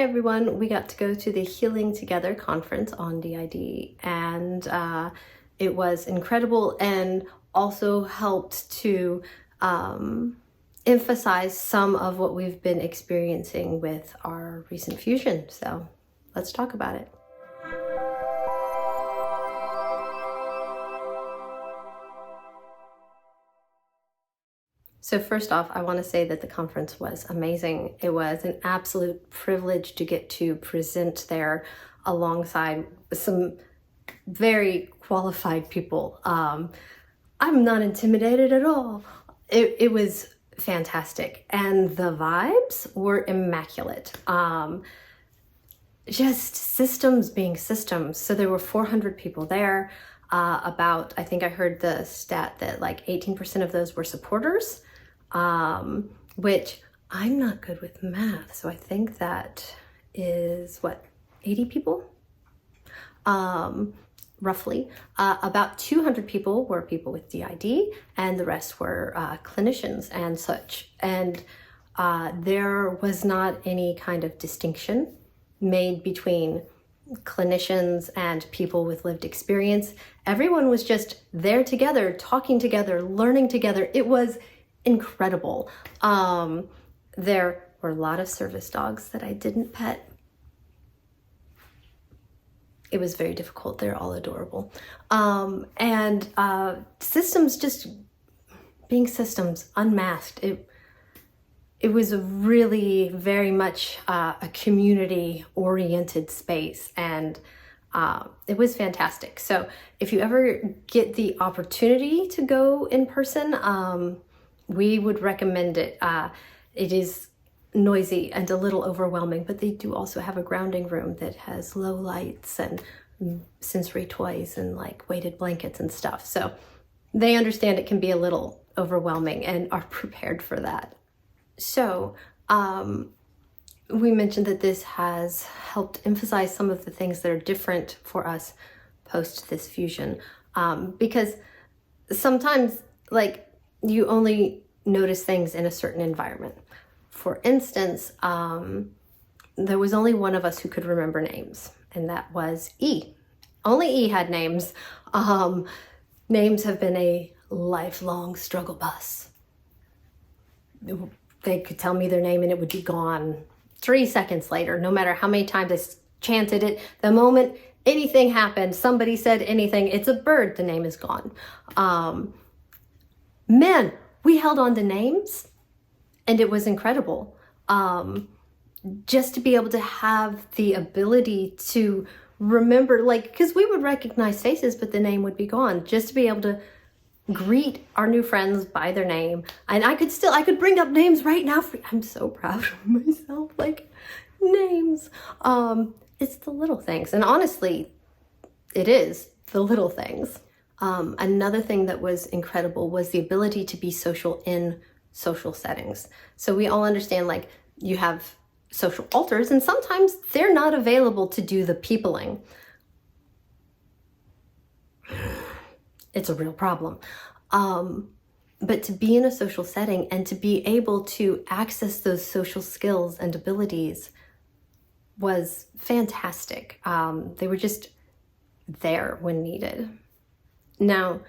everyone. We got to go to the Healing Together conference on D.I.D. and it was incredible and also helped to emphasize some of what we've been experiencing with our recent fusion. So let's talk about it. So first off, I want to say that the conference was amazing. It was an absolute privilege to get to present there alongside some very qualified people. I'm not intimidated at all. It was fantastic, and the vibes were immaculate. Just systems being systems. So there were 400 people there. About, I think I heard the stat that like 18% of those were supporters. Which I'm not good with math, so I think that is what, 80 people? Roughly. About 200 people were people with D.I.D, and the rest were clinicians and such. And there was not any kind of distinction made between clinicians and people with lived experience. Everyone was just there together, talking together, learning together. It was incredible. There were a lot of service dogs that I didn't pet. It was very difficult. They're all adorable. And systems just being systems, unmasked. It was a really very much a community-oriented space, and it was fantastic. So if you ever get the opportunity to go in person, we would recommend it. It is noisy and a little overwhelming, but they do also have a grounding room that has low lights and sensory toys and like weighted blankets and stuff. So they understand it can be a little overwhelming and are prepared for that. So we mentioned that this has helped emphasize some of the things that are different for us post this fusion, because sometimes like you only notice things in a certain environment. For instance, there was only one of us who could remember names, and that was E. Only E had names. Names have been a lifelong struggle bus. They could tell me their name and it would be gone 3 seconds later, no matter how many times I chanted it. The moment anything happened, somebody said anything, it's a bird, the name is gone. Man, we held on to names and it was incredible. Just to be able to have the ability to remember, like, because we would recognize faces, but the name would be gone. Just to be able to greet our new friends by their name. And I could bring up names right now. I'm so proud of myself, like names. It's the little things. And honestly, it is the little things. Another thing that was incredible was the ability to be social in social settings. So we all understand, like, you have social alters and sometimes they're not available to do the peopling. It's a real problem. But to be in a social setting and to be able to access those social skills and abilities was fantastic. They were just there when needed. Now,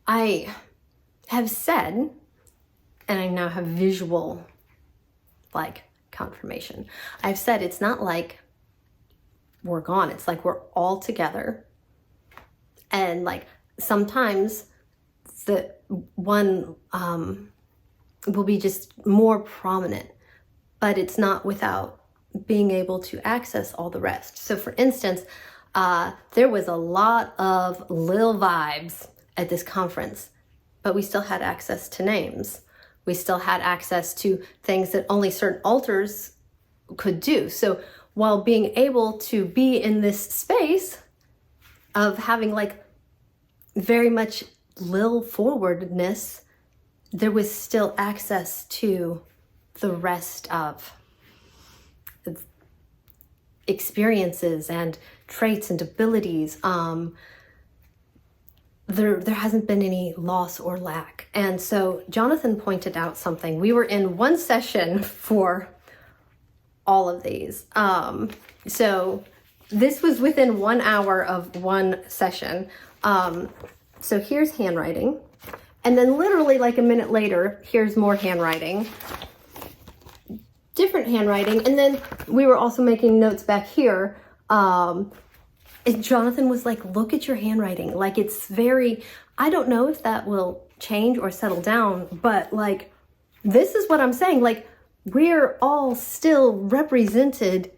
I have said, and I now have visual, like, confirmation. I've said it's not like we're gone. It's like we're all together. And like sometimes the one will be just more prominent, but it's not without being able to access all the rest. So for instance, there was a lot of lil vibes at this conference, but we still had access to names. We still had access to things that only certain alters could do. So while being able to be in this space of having like very much lil forwardness, there was still access to the rest of experiences and traits and abilities. There hasn't been any loss or lack. And so Jonathan pointed out something. We were in one session for all of these. So this was within 1 hour of one session. So here's handwriting. And then literally like a minute later, here's more handwriting. Different handwriting. And then we were also making notes back here. And Jonathan was like, look at your handwriting. Like, it's very, I don't know if that will change or settle down, but like, this is what I'm saying. Like, we're all still represented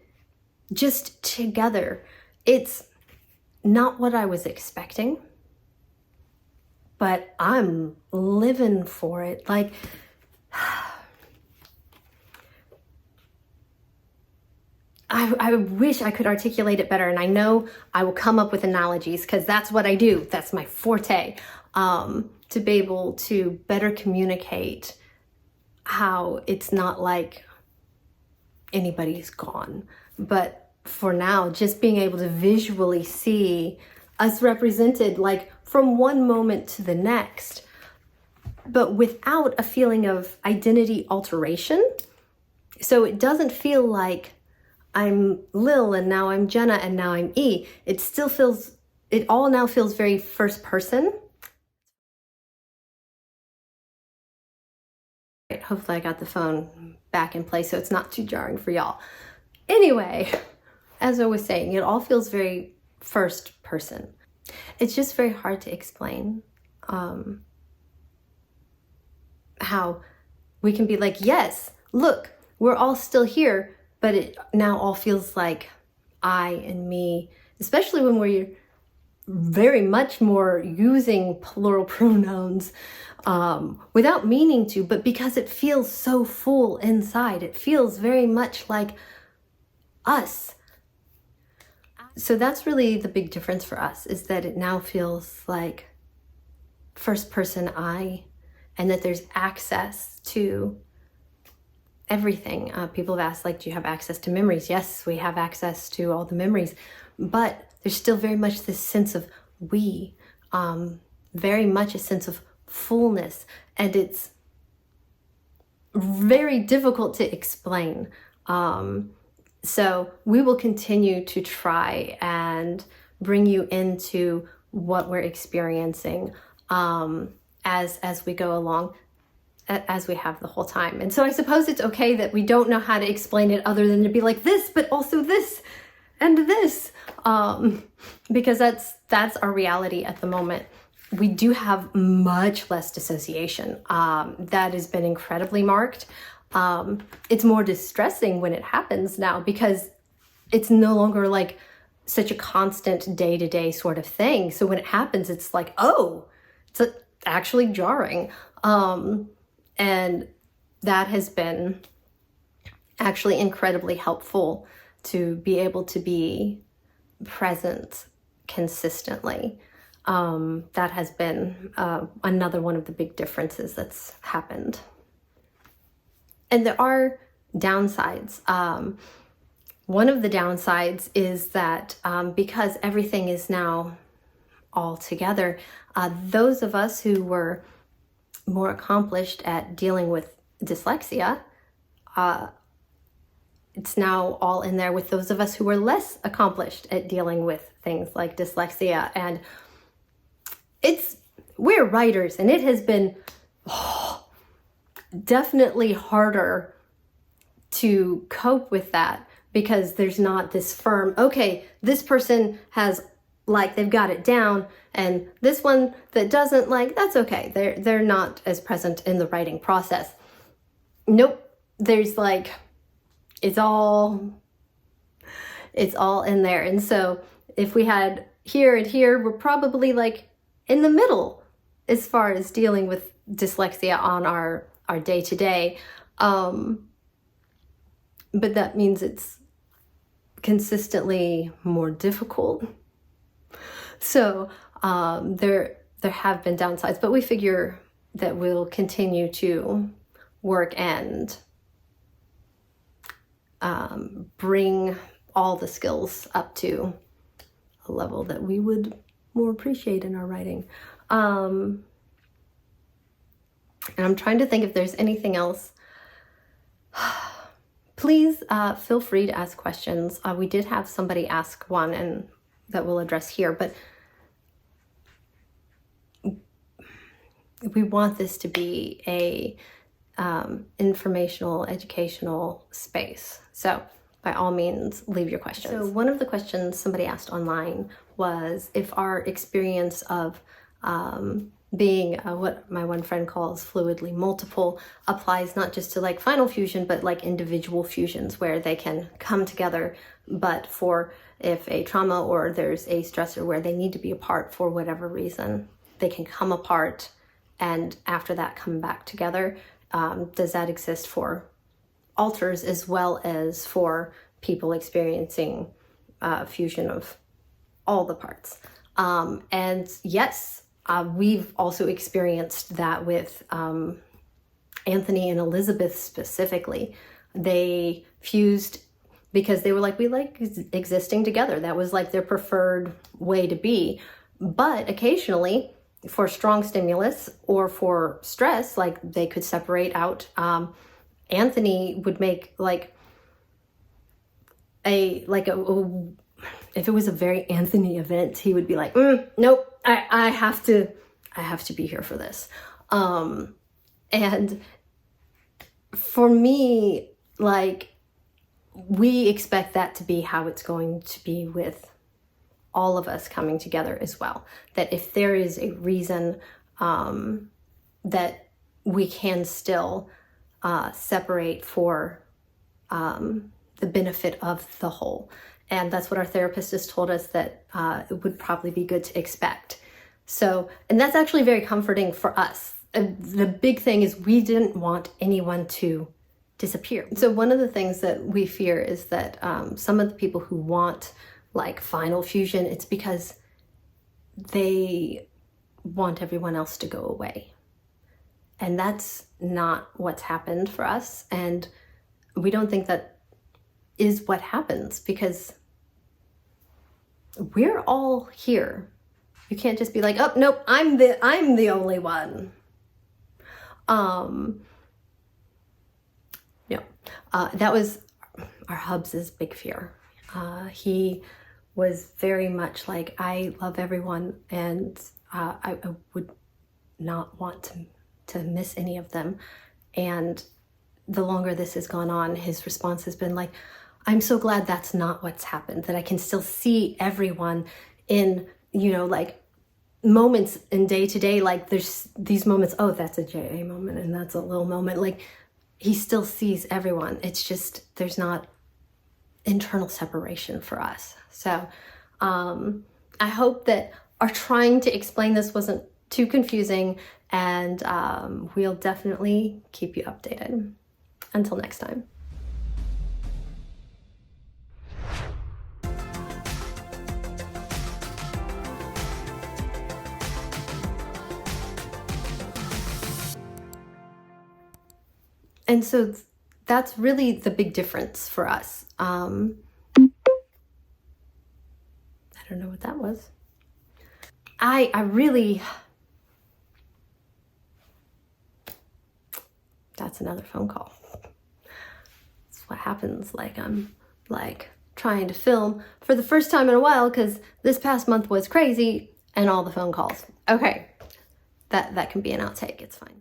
just together. It's not what I was expecting, but I'm living for it. Like, I wish I could articulate it better. And I know I will come up with analogies because that's what I do. That's my forte, to be able to better communicate how it's not like anybody's gone. But for now, just being able to visually see us represented like from one moment to the next, but without a feeling of identity alteration. So it doesn't feel like I'm Lil and now I'm Jenna and now I'm E. It still feels, it all now feels very first person. Right, hopefully I got the phone back in place so it's not too jarring for y'all. Anyway, as I was saying, it all feels very first person. It's just very hard to explain how we can be like, yes, look, we're all still here, but it now all feels like I and me, especially when we're very much more using plural pronouns without meaning to, but because it feels so full inside. It feels very much like us. So that's really the big difference for us, is that it now feels like first person I, and that there's access to everything. People have asked, like, do you have access to memories? Yes, we have access to all the memories, but there's still very much this sense of we, very much a sense of fullness, and it's very difficult to explain. So we will continue to try and bring you into what we're experiencing as we go along, as we have the whole time. And so I suppose it's okay that we don't know how to explain it other than to be like this, but also this and this, because that's our reality at the moment. We do have much less dissociation. That has been incredibly marked. It's more distressing when it happens now because it's no longer like such a constant day-to-day sort of thing. So when it happens, it's like, oh, it's actually jarring. And that has been actually incredibly helpful to be able to be present consistently. That has been another one of the big differences that's happened. And there are downsides. One of the downsides is that because everything is now all together, those of us who were more accomplished at dealing with dyslexia, it's now all in there with those of us who were less accomplished at dealing with things like dyslexia. And we're writers, and it has been definitely harder to cope with that because there's not this firm, okay, this person has, like, they've got it down, and this one that doesn't, like, that's okay. They're not as present in the writing process. Nope. There's like, it's all in there. And so if we had here and here, we're probably like in the middle as far as dealing with dyslexia on our day-to-day. But that means it's consistently more difficult. So there have been downsides, but we figure that we'll continue to work and bring all the skills up to a level that we would more appreciate in our writing. And I'm trying to think if there's anything else. please feel free to ask questions. We did have somebody ask one and that we'll address here, but we want this to be a informational, educational space. So by all means, leave your questions. So one of the questions somebody asked online was if our experience of being what my one friend calls fluidly multiple applies not just to like final fusion, but like individual fusions where they can come together, but for if a trauma or there's a stressor where they need to be apart for whatever reason, they can come apart and after that come back together. Does that exist for alters as well as for people experiencing fusion of all the parts? And yes, we've also experienced that with Anthony and Elizabeth specifically. They fused because they were like, we like existing together. That was like their preferred way to be. But occasionally, for strong stimulus or for stress, like they could separate out. Anthony would make like a if it was a very Anthony event, he would be like, nope, I have to be here for this. And for me, like, we expect that to be how it's going to be with all of us coming together as well. That if there is a reason that we can still separate for the benefit of the whole. And that's what our therapist has told us that it would probably be good to expect. So, and that's actually very comforting for us. The big thing is we didn't want anyone to disappear. So one of the things that we fear is that some of the people who want like final fusion, it's because they want everyone else to go away. And that's not what's happened for us. And we don't think that is what happens because we're all here. You can't just be like, oh, nope, I'm the only one. That was our Hubs' big fear. He was very much like, I love everyone and I would not want to miss any of them. And the longer this has gone on, his response has been like, I'm so glad that's not what's happened, that I can still see everyone in, like moments in day to day, like there's these moments, oh, that's a JA moment and that's a little moment. Like he still sees everyone. It's just, there's not internal separation for us. So I hope that our trying to explain this wasn't too confusing, and we'll definitely keep you updated. Until next time. And so that's really the big difference for us. I don't know what that was. I really, that's another phone call. That's what happens. Like I'm like trying to film for the first time in a while because this past month was crazy and all the phone calls. Okay, that can be an outtake. It's fine.